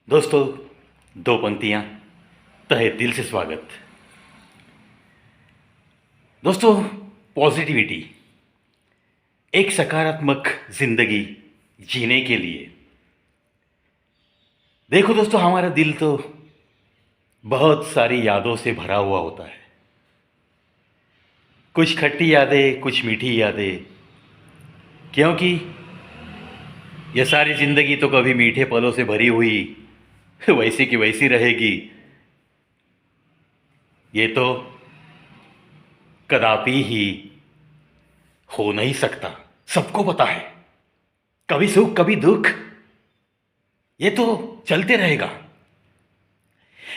दोस्तों, दो पंक्तियां तहे दिल से स्वागत। दोस्तों, पॉजिटिविटी, एक सकारात्मक जिंदगी जीने के लिए देखो दोस्तों, हमारा दिल तो बहुत सारी यादों से भरा हुआ होता है। कुछ खट्टी यादें, कुछ मीठी यादें, क्योंकि यह सारी जिंदगी तो कभी मीठे पलों से भरी हुई वैसी की वैसी रहेगी, ये तो कदापि ही हो नहीं सकता। सबको पता है, कभी सुख कभी दुख, ये तो चलते रहेगा।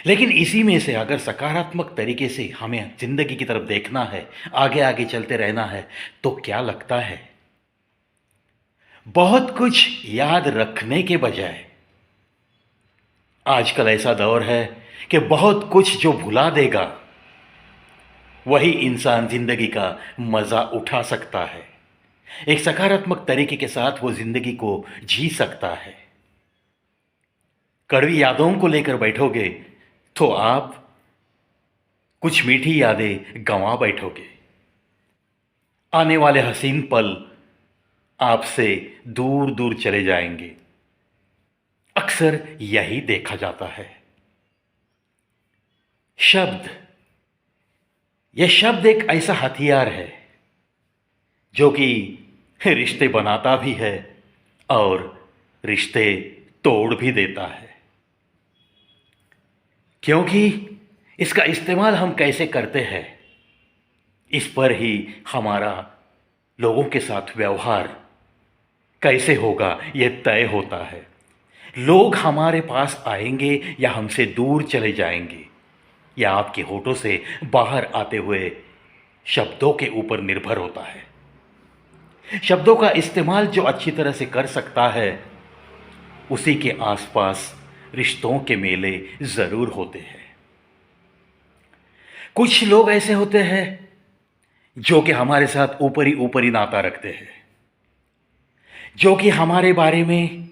लेकिन इसी में से अगर सकारात्मक तरीके से हमें जिंदगी की तरफ देखना है, आगे आगे चलते रहना है, तो क्या लगता है, बहुत कुछ याद रखने के बजाय आजकल ऐसा दौर है कि बहुत कुछ जो भुला देगा वही इंसान जिंदगी का मजा उठा सकता है। एक सकारात्मक तरीके के साथ वो जिंदगी को जी सकता है। कड़वी यादों को लेकर बैठोगे तो आप कुछ मीठी यादें गंवा बैठोगे। आने वाले हसीन पल आपसे दूर दूर चले जाएंगे। अक्सर यही देखा जाता है। शब्द, यह शब्द एक ऐसा हथियार है जो कि रिश्ते बनाता भी है और रिश्ते तोड़ भी देता है। क्योंकि इसका इस्तेमाल हम कैसे करते हैं, इस पर ही हमारा लोगों के साथ व्यवहार कैसे होगा यह तय होता है। लोग हमारे पास आएंगे या हमसे दूर चले जाएंगे, या आपके होठों से बाहर आते हुए शब्दों के ऊपर निर्भर होता है। शब्दों का इस्तेमाल जो अच्छी तरह से कर सकता है, उसी के आसपास रिश्तों के मेले जरूर होते हैं। कुछ लोग ऐसे होते हैं जो कि हमारे साथ ऊपर ही नाता रखते हैं, जो कि हमारे बारे में,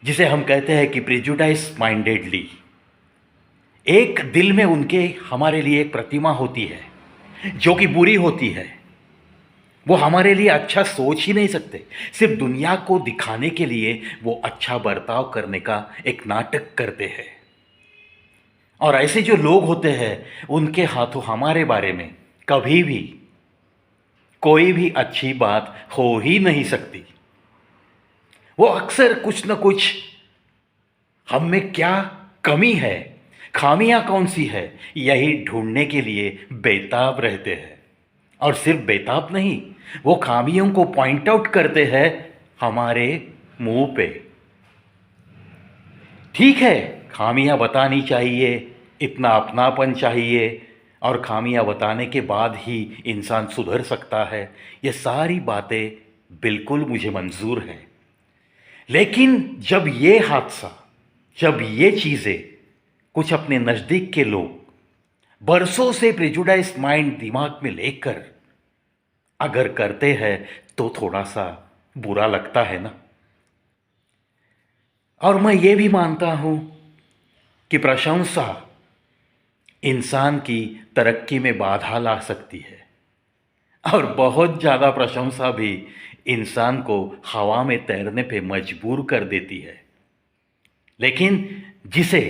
जिसे हम कहते हैं कि प्रेजुडाइज माइंडेडली, एक दिल में उनके हमारे लिए एक प्रतिमा होती है जो कि बुरी होती है। वो हमारे लिए अच्छा सोच ही नहीं सकते, सिर्फ दुनिया को दिखाने के लिए वो अच्छा बर्ताव करने का एक नाटक करते हैं। और ऐसे जो लोग होते हैं उनके हाथों हमारे बारे में कभी भी कोई भी अच्छी बात हो ही नहीं सकती। वो अक्सर कुछ न कुछ हम में क्या कमी है, खामियां कौन सी है, यही ढूंढने के लिए बेताब रहते हैं। और सिर्फ बेताब नहीं, वो खामियों को पॉइंट आउट करते हैं हमारे मुंह पे। ठीक है, खामियां बतानी चाहिए, इतना अपनापन चाहिए, और खामियां बताने के बाद ही इंसान सुधर सकता है, ये सारी बातें बिल्कुल मुझे मंजूर हैं। लेकिन जब ये हादसा, जब ये चीज़ें कुछ अपने नज़दीक के लोग बरसों से प्रेजुडाइज माइंड दिमाग में लेकर अगर करते हैं, तो थोड़ा सा बुरा लगता है ना। और मैं ये भी मानता हूं कि प्रशंसा इंसान की तरक्की में बाधा ला सकती है, और बहुत ज़्यादा प्रशंसा भी इंसान को हवा में तैरने पे मजबूर कर देती है। लेकिन जिसे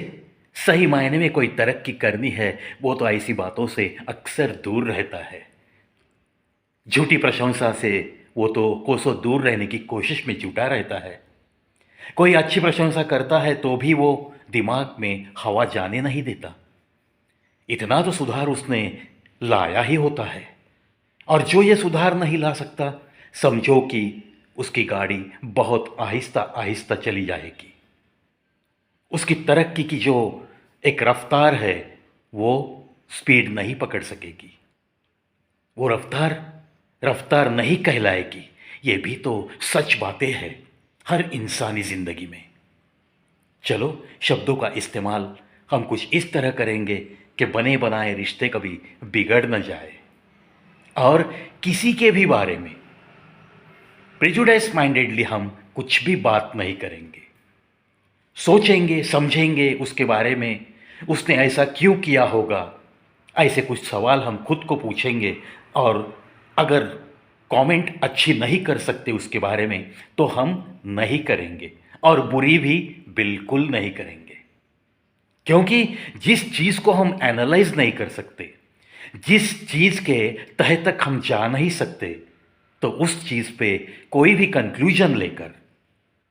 सही मायने में कोई तरक्की करनी है, वो तो ऐसी बातों से अक्सर दूर रहता है। झूठी प्रशंसा से वो तो कोसों दूर रहने की कोशिश में जुटा रहता है। कोई अच्छी प्रशंसा करता है तो भी वो दिमाग में हवा जाने नहीं देता। इतना तो सुधार उसने लाया ही होता है, और जो ये सुधार नहीं ला सकता, समझो कि उसकी गाड़ी बहुत आहिस्ता आहिस्ता चली जाएगी। उसकी तरक्की की जो एक रफ्तार है, वो स्पीड नहीं पकड़ सकेगी। वो रफ्तार रफ्तार नहीं कहलाएगी। ये भी तो सच बातें हैं हर इंसानी जिंदगी में। चलो, शब्दों का इस्तेमाल हम कुछ इस तरह करेंगे कि बने बनाए रिश्ते कभी बिगड़ न जाए, और किसी के भी बारे में प्रेजुडाइज माइंडेडली हम कुछ भी बात नहीं करेंगे। सोचेंगे, समझेंगे उसके बारे में, उसने ऐसा क्यों किया होगा, ऐसे कुछ सवाल हम खुद को पूछेंगे। और अगर कमेंट अच्छी नहीं कर सकते उसके बारे में तो हम नहीं करेंगे, और बुरी भी बिल्कुल नहीं करेंगे। क्योंकि जिस चीज़ को हम एनालाइज नहीं कर सकते, जिस चीज़ के तह तक हम जा नहीं सकते, तो उस चीज़ पे कोई भी कंक्लूजन लेकर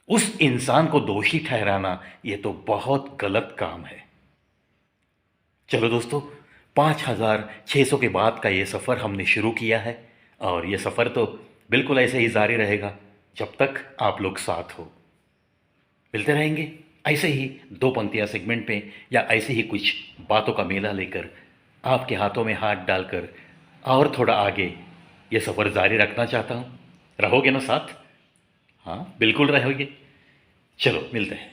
उस इंसान को दोषी ठहराना ये तो बहुत गलत काम है। चलो दोस्तों, 5600 के बाद का ये सफ़र हमने शुरू किया है, और ये सफ़र तो बिल्कुल ऐसे ही जारी रहेगा जब तक आप लोग साथ हो। मिलते रहेंगे ऐसे ही दो पंक्तियाँ सेगमेंट पे, या ऐसे ही कुछ बातों का मेला लेकर आपके हाथों में हाथ डालकर, और थोड़ा आगे ये सफ़र जारी रखना चाहता हूँ। रहोगे ना साथ? हाँ, बिल्कुल रहोगे। चलो मिलते हैं।